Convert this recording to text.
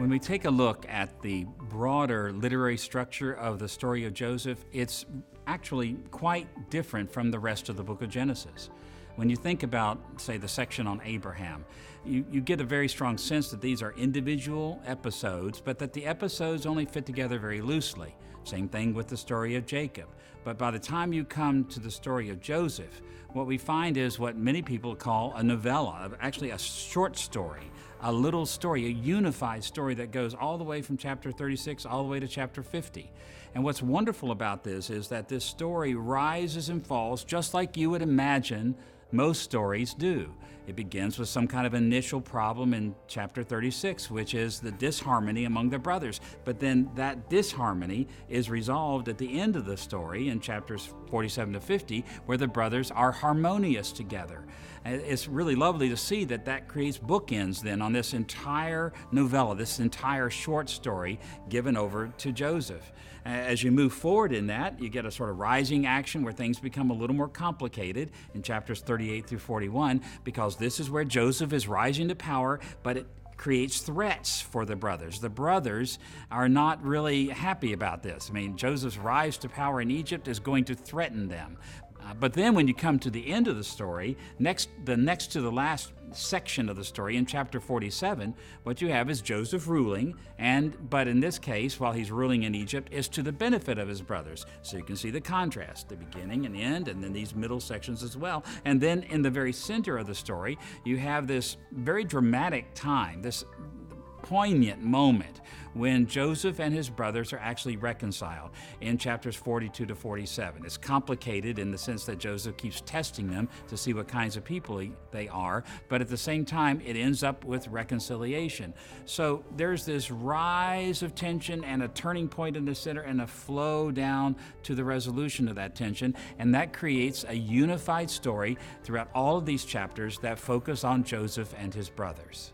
When we take a look at the broader literary structure of the story of Joseph, it's actually quite different from the rest of the book of Genesis. When you think about, say, the section on Abraham, you get a very strong sense that these are individual episodes, but that the episodes only fit together very loosely. Same thing with the story of Jacob. But by the time you come to the story of Joseph, what we find is what many people call a novella, actually a short story, a little story, a unified story that goes all the way from chapter 36 all the way to chapter 50. And what's wonderful about this is that this story rises and falls just like you would imagine most stories do. It begins with some kind of initial problem in chapter 36, which is the disharmony among the brothers. But then that disharmony is resolved at the end of the story in chapters 47 to 50, where the brothers are harmonious together. It's really lovely to see that that creates bookends then on this entire novella, this entire short story given over to Joseph. As you move forward in that, you get a sort of rising action where things become a little more complicated in chapters 38 through 41, because this is where Joseph is rising to power, but it creates threats for the brothers. The brothers are not really happy about this. I mean, Joseph's rise to power in Egypt is going to threaten them. But then when you come to the end of the story, next to the last section of the story in chapter 47, what you have is Joseph ruling, but in this case, while he's ruling in Egypt, is to the benefit of his brothers. So you can see the contrast, the beginning and end, and then these middle sections as well. And then in the very center of the story, you have this very dramatic time, this poignant moment when Joseph and his brothers are actually reconciled in chapters 42 to 47. It's complicated in the sense that Joseph keeps testing them to see what kinds of people they are, but at the same time, it ends up with reconciliation. So there's this rise of tension and a turning point in the center and a flow down to the resolution of that tension, and that creates a unified story throughout all of these chapters that focus on Joseph and his brothers.